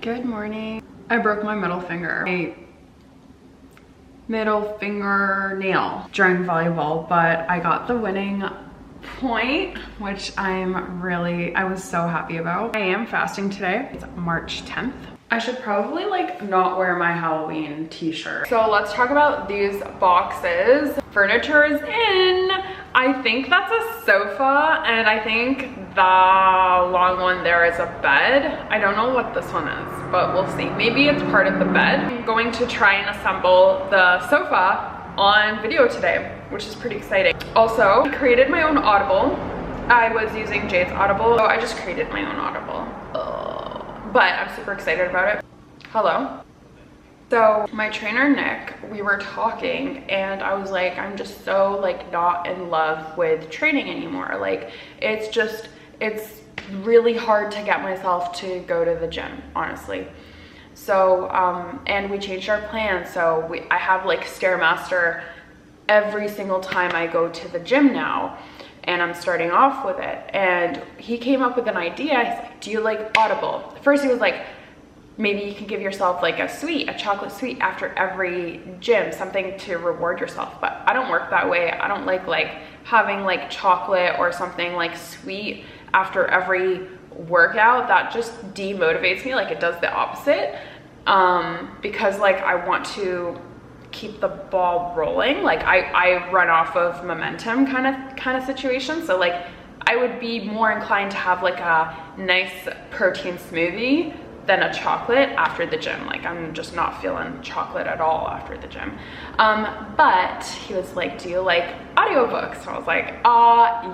Good morning. I broke my middle finger. My middle fingernail during volleyball, but I got the winning point, which I was so happy about. I am fasting today. It's March 10th. I should probably like not wear my Halloween t-shirt. So let's talk about these boxes. Furniture is in. I think that's a sofa, and I think the long one there is a bed. I don't know what this one is, but we'll see. Maybe it's part of the bed. I'm going to try and assemble the sofa on video today, which is pretty exciting. Also, I created my own audible. I was using Jade's audible, so I just created my own audible. But I'm super excited about it. Hello. So my trainer Nick, we were talking and I was like, I'm just so like not in love with training anymore. Like it's really hard to get myself to go to the gym, honestly. So and we changed our plan. So I have like Stairmaster every single time I go to the gym now, and I'm starting off with it. And he came up with an idea. He's like, do you like Audible? At first he was like, maybe you can give yourself like a chocolate sweet after every gym, something to reward yourself. But I don't work that way. I don't like having like chocolate or something like sweet after every workout. That just demotivates me. Like it does the opposite. Because like I want to keep the ball rolling. Like I run off of momentum kind of situation. So like I would be more inclined to have like a nice protein smoothie than a chocolate after the gym. Like I'm just not feeling chocolate at all after the gym. But he was like, do you like audiobooks? So I was like,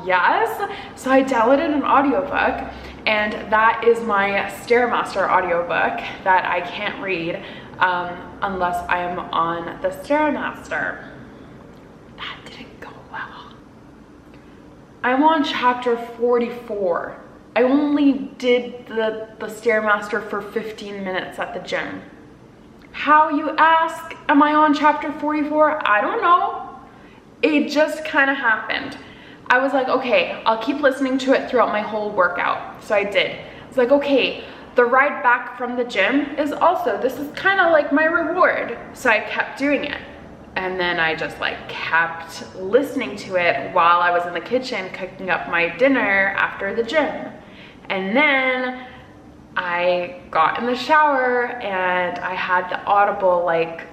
yes. So I downloaded an audiobook, and that is my Stairmaster audiobook that I can't read unless I'm on the Stairmaster. That didn't go well. I'm on chapter 44. I only did the Stairmaster for 15 minutes at the gym. How, you ask? Am I on chapter 44? I don't know. It just kind of happened. I was like, okay, I'll keep listening to it throughout my whole workout. So I did. I was like, okay, the ride back from the gym is also, this is kind of like my reward. So I kept doing it. And then I just like kept listening to it while I was in the kitchen cooking up my dinner after the gym. And then I got in the shower and I had the audible like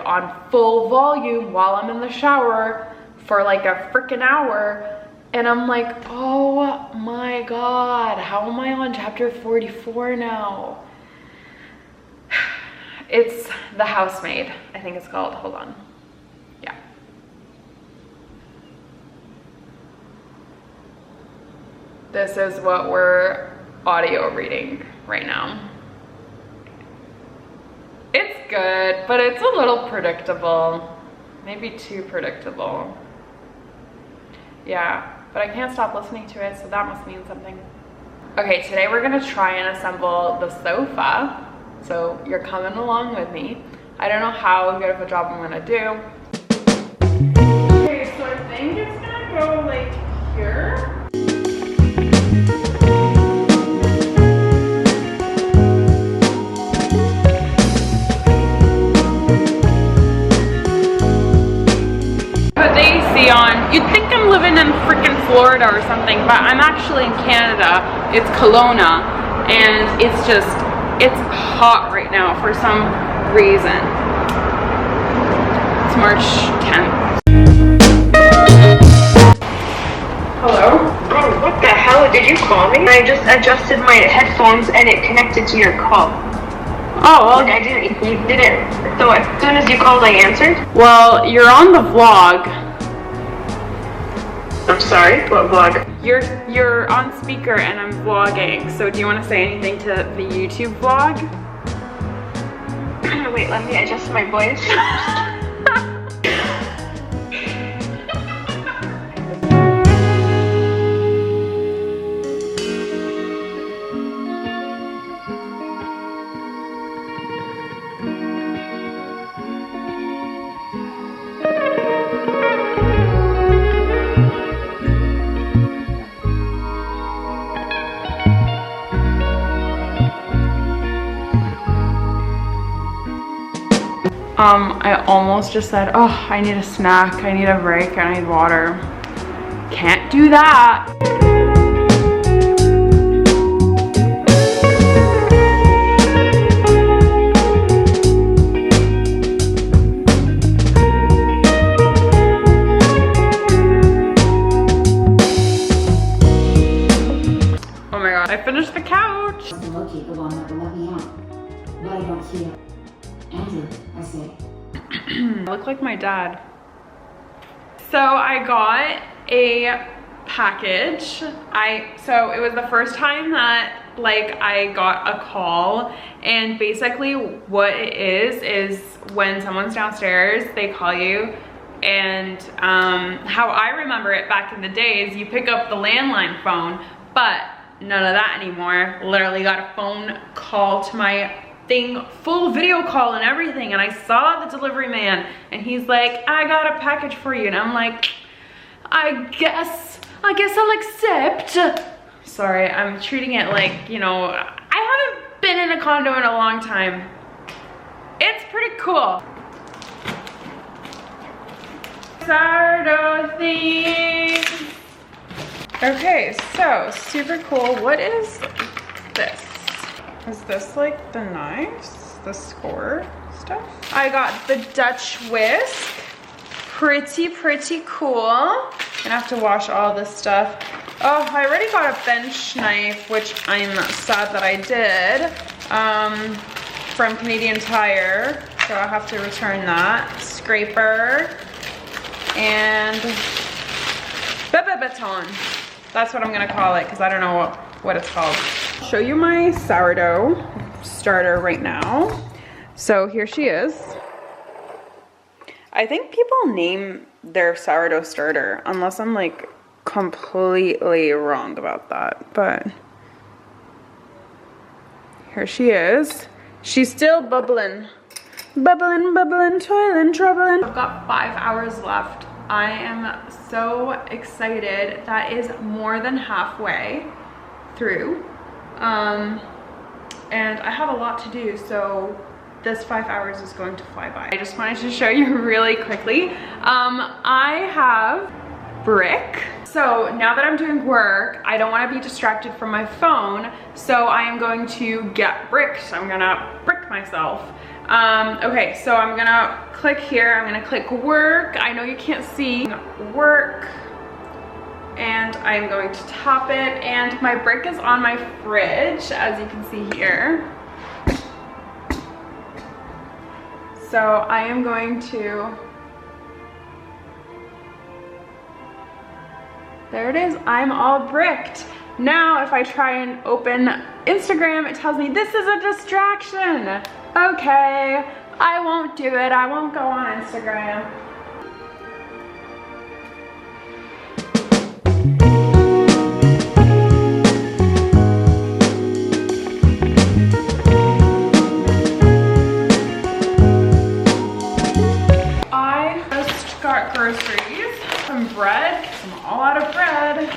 on full volume while I'm in the shower for like a freaking hour. And I'm like, oh my God, how am I on chapter 44 now? It's The Housemaid, I think it's called. Hold on. Yeah. This is what we're audio reading right now. It's good, but it's a little predictable. Maybe too predictable. Yeah, but I can't stop listening to it, so that must mean something. Okay, today we're gonna try and assemble the sofa. So you're coming along with me. I don't know how good of a job I'm gonna do. Okay, so I think it's gonna go like here. Put the AC on. You'd think I'm living in freaking Florida or something, but I'm actually in Canada. It's Kelowna, and it's hot right now for some reason. It's March 10th. Hello? Oh, what the hell? Did you call me? I just adjusted my headphones and it connected to your call. Oh, well, like you didn't. So as soon as you called, I answered. Well, you're on the vlog. I'm sorry, what vlog? You're on speaker and I'm vlogging. So do you want to say anything to the YouTube vlog? Wait, let me adjust my voice. I almost just said, oh, I need a snack, I need a break, I need water. Can't do that. Oh my God, I finished the couch. Locate the one that will let me out, but I don't see it. Andrew, I say. I look like my dad. So I got a package. So it was the first time that like I got a call, and basically what it is when someone's downstairs, they call you, and how I remember it back in the days, you pick up the landline phone, but none of that anymore. Literally got a phone call to my thing, full video call and everything, and I saw the delivery man and he's like, I got a package for you, and I'm like, I guess I'll accept. Sorry, I'm treating it like, you know, I haven't been in a condo in a long time. It's pretty cool. Sourdough things. Okay, so super cool. What is this? Is this like the knives, the score stuff? I got the Dutch whisk. Pretty cool. Gonna have to wash all this stuff. Oh, I already got a bench knife, which I'm sad that I did, from Canadian Tire. So I'll have to return that. Scraper and baton. That's what I'm gonna call it, because I don't know what it's called. I'll show you my sourdough starter right now. So here she is. I think people name their sourdough starter, unless I'm like completely wrong about that, but here she is. She's still bubbling, toiling, troubling. I've got 5 hours left. I am so excited. That is more than halfway through, and I have a lot to do, so this 5 hours is going to fly by. I just wanted to show you really quickly. I have brick. So now that I'm doing work, I don't want to be distracted from my phone, so I am going to get bricked. I'm gonna brick myself. Okay, so I'm gonna click here. I'm gonna click work. I know you can't see work, and I'm going to tap it, and my brick is on my fridge, as you can see here. So I am going to, there it is, I'm all bricked. Now if I try and open Instagram, it tells me this is a distraction. Okay, I won't do it, I won't go on Instagram. Got groceries, some bread, because I'm all out of bread,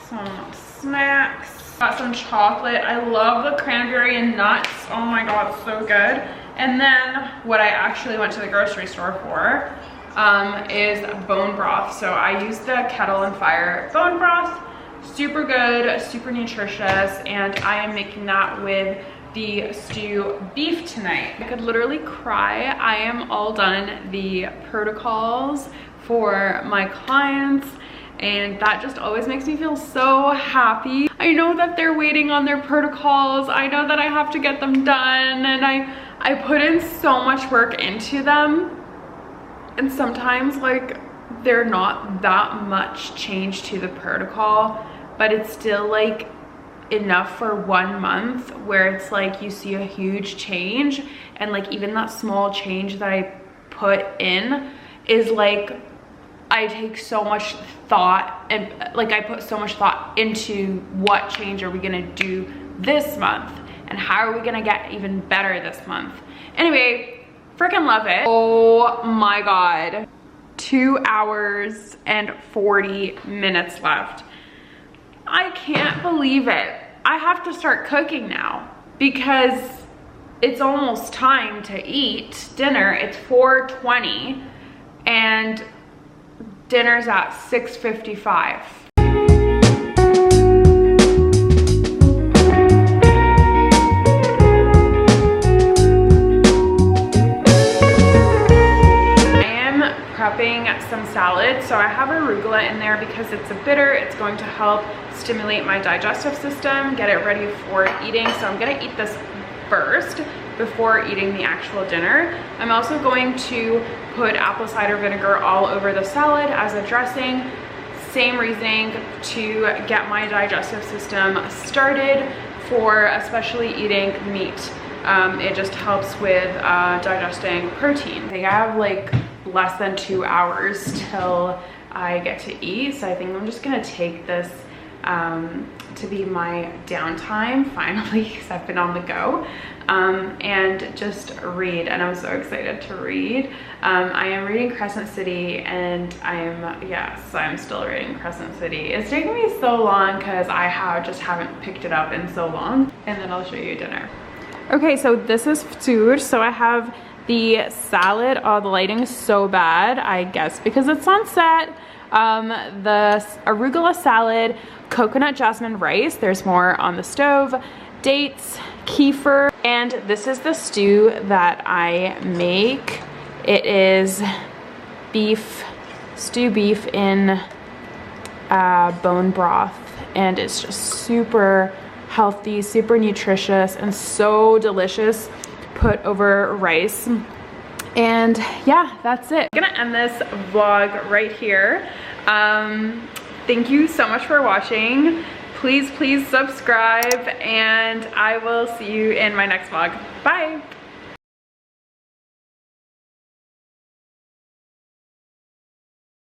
some snacks, got some chocolate. I love the cranberry and nuts. Oh my God, it's so good. And then what I actually went to the grocery store for is bone broth. So I used the Kettle and Fire bone broth. Super good, super nutritious, and I am making that with the stew beef tonight. I could literally cry. I am all done the protocols for my clients, and that just always makes me feel so happy. I know that they're waiting on their protocols. I know that I have to get them done, and I put in so much work into them, and sometimes like they're not that much change to the protocol, but it's still like enough for 1 month where it's like you see a huge change, and like even that small change that I put in is like I take so much thought, and like I put so much thought into what change are we gonna do this month and how are we gonna get even better this month. Anyway, freaking love it. Oh my God, 2 hours and 40 minutes left. I can't believe it. I have to start cooking now because it's almost time to eat dinner. It's 4:20 and dinner's at 6:55. Prepping some salad. So I have arugula in there because it's a bitter. It's going to help stimulate my digestive system, get it ready for eating. So I'm gonna eat this first before eating the actual dinner. I'm also going to put apple cider vinegar all over the salad as a dressing. Same reasoning, to get my digestive system started for especially eating meat. It just helps with digesting protein. I think I have like less than 2 hours till I get to eat, so I think I'm just gonna take this to be my downtime finally, because I've been on the go, and just read. And I'm so excited to read. I am reading Crescent City, and I'm still reading Crescent City. It's taking me so long because I just haven't picked it up in so long. And then I'll show you dinner. Okay, so this is ftoor. So I have the salad. Oh, the lighting is so bad, I guess because it's sunset. The arugula salad, coconut jasmine rice, there's more on the stove, dates, kefir, and this is the stew that I make. It is stew beef in bone broth, and it's just super healthy, super nutritious, and so delicious. Put over rice. And yeah, that's it. I'm gonna end this vlog right here. Thank you so much for watching. Please subscribe, and I will see you in my next vlog. Bye.